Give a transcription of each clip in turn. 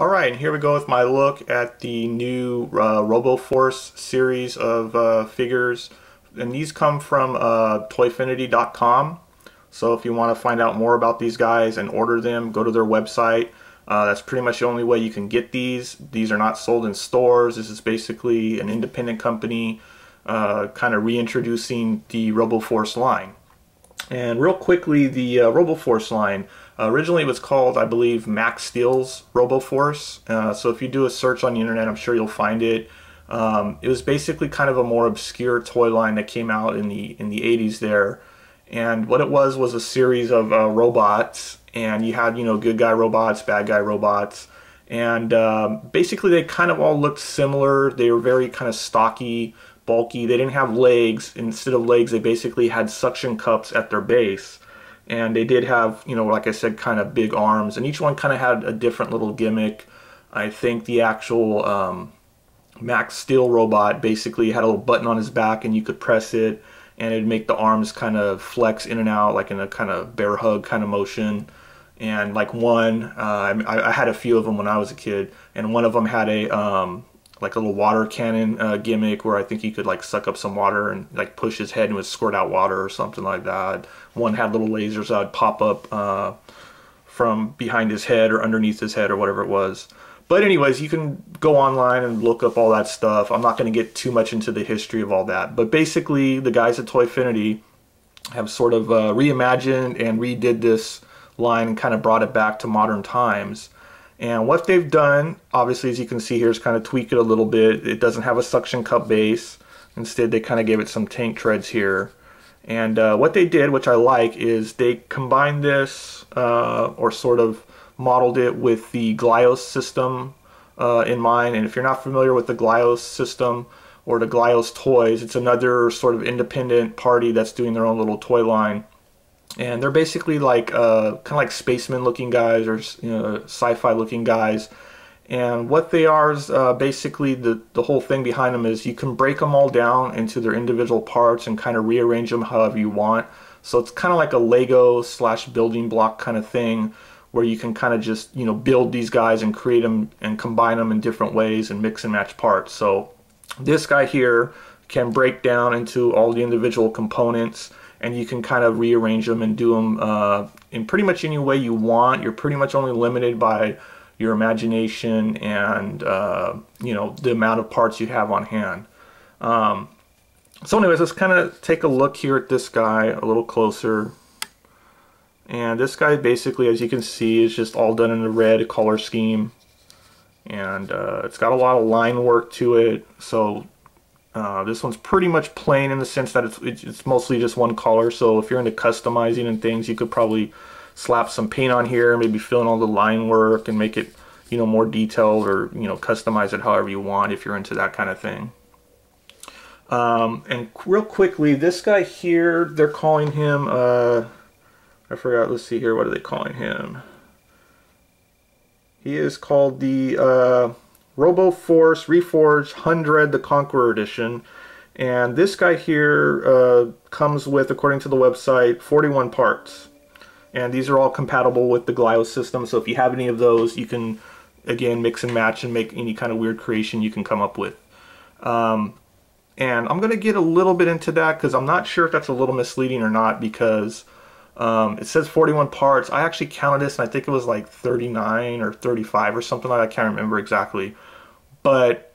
Alright, and here we go with my look at the new Robo Force series of figures. And these come from Toyfinity.com. So if you want to find out more about these guys and order them, go to their website. That's pretty much the only way you can get these. These are not sold in stores. This is basically an independent company kind of reintroducing the Robo Force line. And real quickly, the Robo Force line, originally it was called, I believe, Max Steel's Robo Force. So if you do a search on the internet, I'm sure you'll find it. It was basically kind of a more obscure toy line that came out in the 80s there. And what it was a series of robots, and you had, good guy robots, bad guy robots. And basically they kind of all looked similar. They were very kind of stocky, bulky. They didn't have legs. Instead of legs, they basically had suction cups at their base. And they did have, like I said, kind of big arms. And each one kind of had a different little gimmick. I think the actual Max Steel robot basically had a little button on his back and you could press it and it'd make the arms kind of flex in and out like in a kind of bear hug kind of motion. And like one, I had a few of them when I was a kid, and one of them had a like a little water cannon gimmick where I think he could like suck up some water and like push his head and would squirt out water or something like that. One had little lasers that would pop up from behind his head or underneath his head or whatever it was. But anyways, you can go online and look up all that stuff. I'm not going to get too much into the history of all that. But basically, the guys at Toyfinity have sort of reimagined and redid this line and kind of brought it back to modern times. And what they've done, obviously, as you can see here, is kind of tweak it a little bit. It doesn't have a suction cup base. Instead, they kind of gave it some tank treads here. And what they did, which I like, is they combined this, or sort of modeled it with the Glyos system in mind. And if you're not familiar with the Glyos system or the Glyos toys, it's another sort of independent party that's doing their own little toy line. And they're basically like kind of like spaceman looking guys, or sci-fi looking guys. And what they are is basically the whole thing behind them is you can break them all down into their individual parts and kind of rearrange them however you want. So it's kind of like a Lego / building block kind of thing, where you can kind of just build these guys and create them and combine them in different ways and mix and match parts. So this guy here can break down into all the individual components, and you can kind of rearrange them and do them in pretty much any way you want. You're pretty much only limited by your imagination and the amount of parts you have on hand. So anyways, let's kind of take a look here at this guy a little closer. And this guy basically, as you can see, is just all done in the red color scheme. And it's got a lot of line work to it. So this one's pretty much plain in the sense that it's mostly just one color. So if you're into customizing and things, you could probably slap some paint on here, maybe fill in all the line work and make it more detailed, or customize it however you want if you're into that kind of thing. And real quickly, this guy here, they're calling him I forgot, let's see here, what are they calling him? He is called the Robo Force Reforged Hundred the Conqueror Edition. And this guy here comes with, according to the website, 41 parts. And these are all compatible with the Glyos system, so if you have any of those, you can, again, mix and match and make any kind of weird creation you can come up with. And I'm going to get a little bit into that because I'm not sure if that's a little misleading or not, because it says 41 parts. I actually counted this and I think it was like 39 or 35 or something like that. I can't remember exactly. But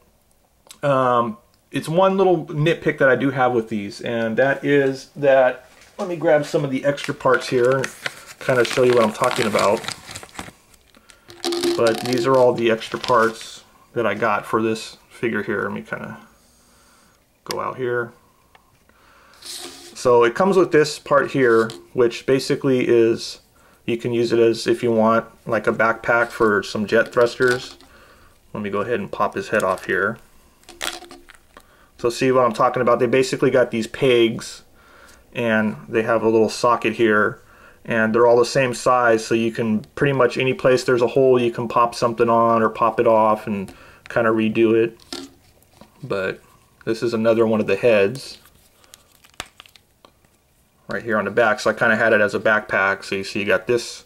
it's one little nitpick that I do have with these, and that is that, let me grab some of the extra parts here and kind of show you what I'm talking about. But these are all the extra parts that I got for this figure here. Let me kind of go out here. So it comes with this part here, which basically is, you can use it as, if you want, like a backpack for some jet thrusters. Let me go ahead and pop his head off here. So see what I'm talking about? They basically got these pegs, and they have a little socket here, and they're all the same size, so you can pretty much any place there's a hole, you can pop something on or pop it off and kind of redo it. But this is another one of the heads right here on the back, so I kind of had it as a backpack. So you see you got this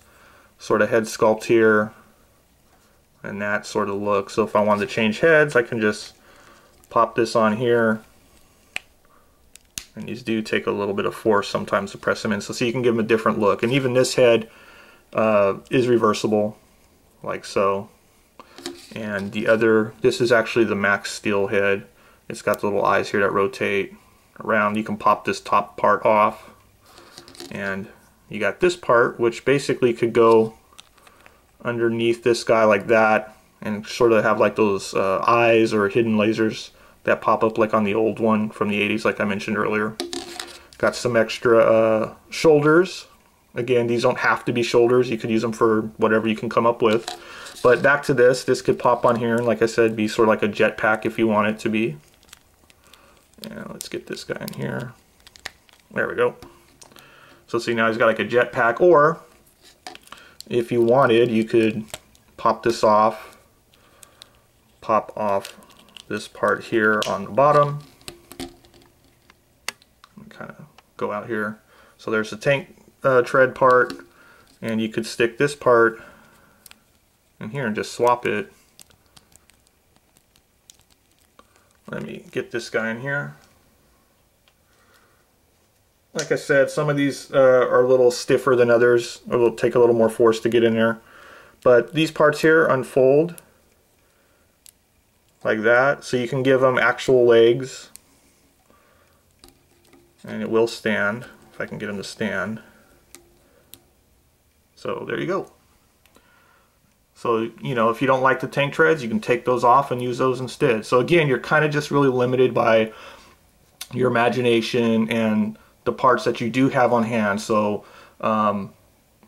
sort of head sculpt here. and that sort of look. So if I wanted to change heads, I can just pop this on here. And these do take a little bit of force sometimes to press them in. So see, you can give them a different look. And even this head is reversible, like so. And the other, this is actually the Max Steel head. It's got the little eyes here that rotate around. You can pop this top part off. And you got this part, which basically could go underneath this guy like that, and sort of have like those eyes or hidden lasers that pop up like on the old one from the 80s, like I mentioned earlier. Got some extra shoulders. Again, these don't have to be shoulders. You could use them for whatever you can come up with. But back to this could pop on here and, like I said, be sort of like a jetpack if you want it to be. And let's get this guy in here. There we go. So see, now he's got like a jetpack, or if you wanted, you could pop this off, pop off this part here on the bottom, and kind of go out here. So there's the tank tread part, and you could stick this part in here and just swap it. Let me get this guy in here. Like I said, some of these are a little stiffer than others. It will take a little more force to get in there. But these parts here unfold like that, so you can give them actual legs. And it will stand, if I can get them to stand. So there you go. So, you know, if you don't like the tank treads, you can take those off and use those instead. So again, you're kind of just really limited by your imagination and the parts that you do have on hand. So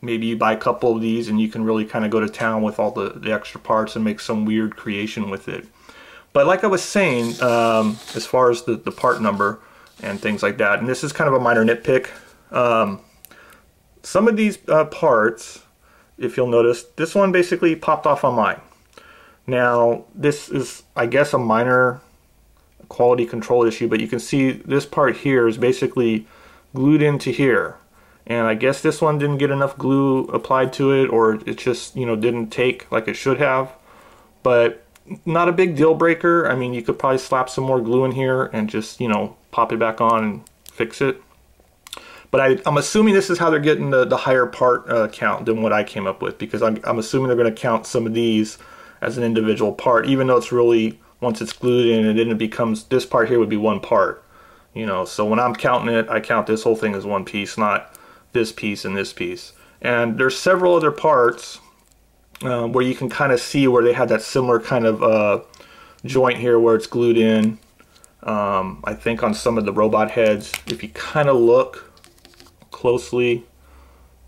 maybe you buy a couple of these and you can really kind of go to town with all the extra parts and make some weird creation with it. But like I was saying, as far as the part number and things like that, and this is kind of a minor nitpick, some of these parts, if you'll notice, this one basically popped off on mine. Now this is, I guess, a minor quality control issue, but you can see this part here is basically glued into here, and I guess this one didn't get enough glue applied to it, or it just, you know, didn't take like it should have. But not a big deal breaker. I mean, you could probably slap some more glue in here and just, you know, pop it back on and fix it. But I'm assuming this is how they're getting the higher part count than what I came up with, because I'm assuming they're going to count some of these as an individual part, even though it's really, once it's glued in, and then it becomes, this part here would be one part. You know, so when I'm counting it, I count this whole thing as one piece, not this piece and this piece. And there's several other parts where you can kind of see where they had that similar kind of joint here where it's glued in. I think on some of the robot heads, if you kind of look closely,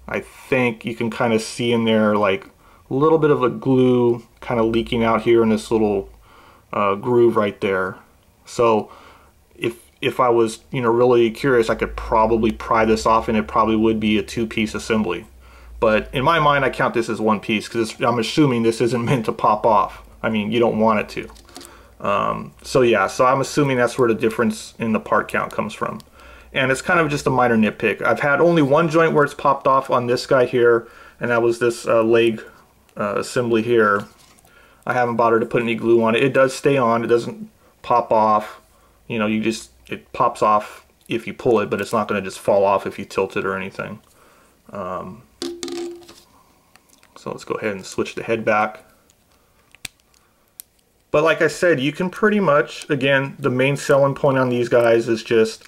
I think you can kind of see in there like a little bit of a glue kind of leaking out here in this little groove right there. So if I was, you know, really curious, I could probably pry this off and it probably would be a two-piece assembly. But in my mind, I count this as one piece because I'm assuming this isn't meant to pop off. I mean, you don't want it to. So yeah, so I'm assuming that's where the difference in the part count comes from. And it's kind of just a minor nitpick. I've had only one joint where it's popped off on this guy here, and that was this leg assembly here. I haven't bothered to put any glue on it. It does stay on. It doesn't pop off. You know, it pops off if you pull it, but it's not going to just fall off if you tilt it or anything. So let's go ahead and switch the head back. But like I said, you can pretty much, again, the main selling point on these guys is just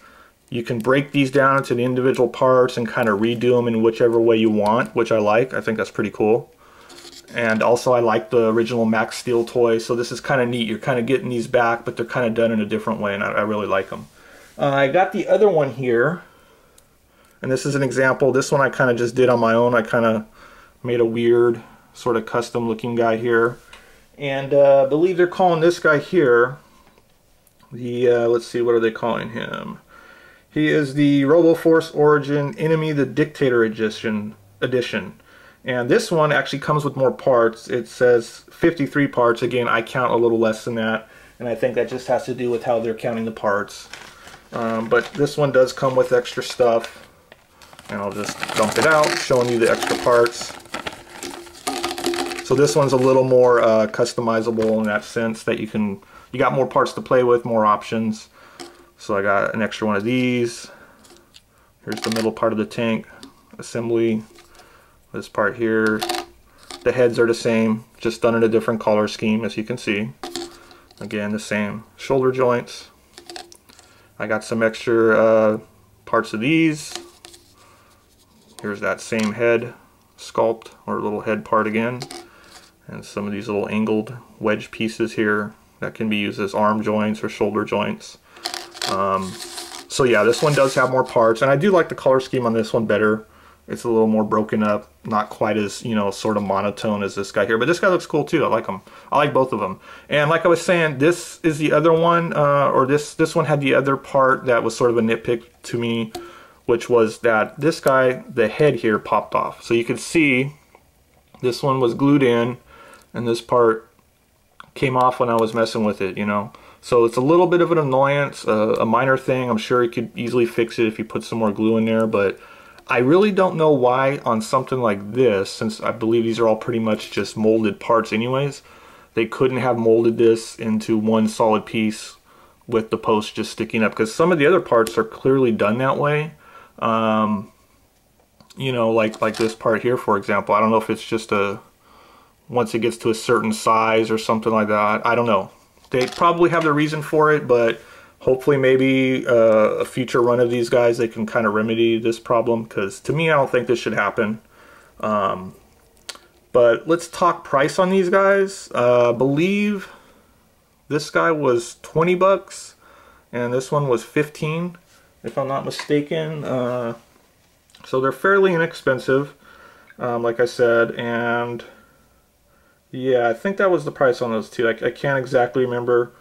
you can break these down into the individual parts and kind of redo them in whichever way you want, which I like. I think that's pretty cool. And also I like the original Max Steel toy, so this is kind of neat. You're kind of getting these back, but they're kind of done in a different way, and I really like them. I got the other one here, and this is an example. This one I kind of just did on my own. I kind of made a weird sort of custom looking guy here. And I believe they're calling this guy here the, let's see, what are they calling him? He is the Robo Force Origin Enemy the Dictator edition. And this one actually comes with more parts. It says 53 parts. Again, I count a little less than that, and I think that just has to do with how they're counting the parts. But this one does come with extra stuff, and I'll just dump it out, showing you the extra parts. So this one's a little more customizable in that sense that you got more parts to play with, more options. So I got an extra one of these. Here's the middle part of the tank assembly. This part here. The heads are the same, just done in a different color scheme, as you can see. Again, the same shoulder joints. I got some extra parts of these. Here's that same head sculpt, or little head part again. And some of these little angled wedge pieces here that can be used as arm joints or shoulder joints. So yeah, this one does have more parts, and I do like the color scheme on this one better. It's a little more broken up, not quite as, you know, sort of monotone as this guy here. But this guy looks cool too. I like him. I like both of them. And like I was saying, this is the other one, or this one had the other part that was sort of a nitpick to me, which was that this guy, the head here popped off. So you could see this one was glued in, and this part came off when I was messing with it, you know. So it's a little bit of an annoyance, a minor thing. I'm sure you could easily fix it if you put some more glue in there, but I really don't know why on something like this, since I believe these are all pretty much just molded parts anyways, they couldn't have molded this into one solid piece with the post just sticking up, because some of the other parts are clearly done that way. You know, like this part here, for example. I don't know if it's just once it gets to a certain size or something like that. I don't know. They probably have the reason for it, but hopefully maybe a future run of these guys, they can kind of remedy this problem, because to me, I don't think this should happen. But let's talk price on these guys. I believe this guy was 20 bucks and this one was 15, if I'm not mistaken. So they're fairly inexpensive, like I said, and yeah, I think that was the price on those two. I can't exactly remember,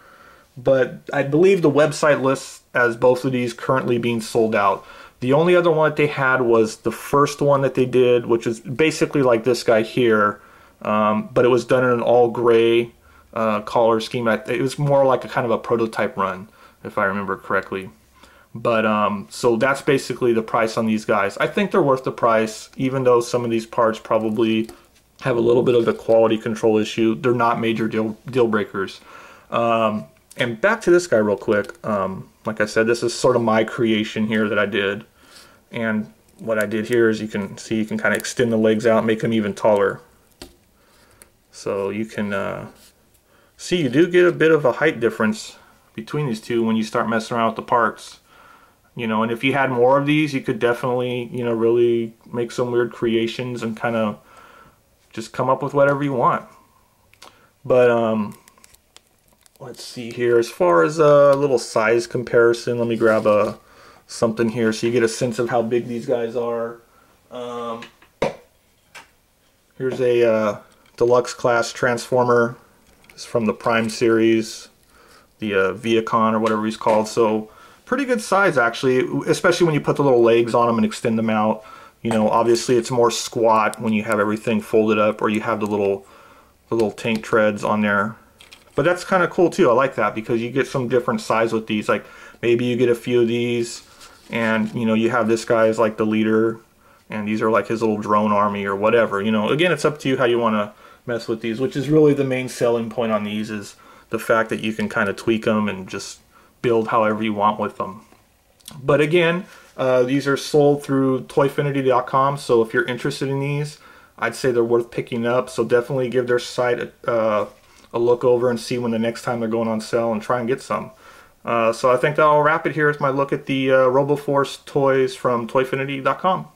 but I believe the website lists as both of these currently being sold out. The only other one that they had was the first one that they did, which is basically like this guy here, but it was done in an all gray color scheme. It was more like a kind of a prototype run, if I remember correctly. But so that's basically the price on these guys. I think they're worth the price, even though some of these parts probably have a little bit of a quality control issue. They're not major deal breakers. And back to this guy real quick. Like I said, this is sort of my creation here that I did. And what I did here is you can see you can kind of extend the legs out, make them even taller. So you can see you do get a bit of a height difference between these two when you start messing around with the parts. You know, and if you had more of these, you could definitely, you know, really make some weird creations and kind of just come up with whatever you want. But let's see here. As far as a little size comparison, let me grab something here so you get a sense of how big these guys are. Here's a deluxe class transformer. It's from the Prime series, the Viacon or whatever he's called. So pretty good size actually, especially when you put the little legs on them and extend them out. You know, obviously it's more squat when you have everything folded up, or you have the little tank treads on there. But that's kind of cool too. I like that because you get some different size with these. Like maybe you get a few of these, and you know you have this guy as like the leader, and these are like his little drone army or whatever. You know, again, it's up to you how you want to mess with these, which is really the main selling point on these, is the fact that you can kind of tweak them and just build however you want with them. But again, these are sold through Toyfinity.com, so if you're interested in these, I'd say they're worth picking up. So definitely give their site a look over and see when the next time they're going on sale and try and get some. So I think that'll wrap it here with my look at the Robo Force toys from Toyfinity.com.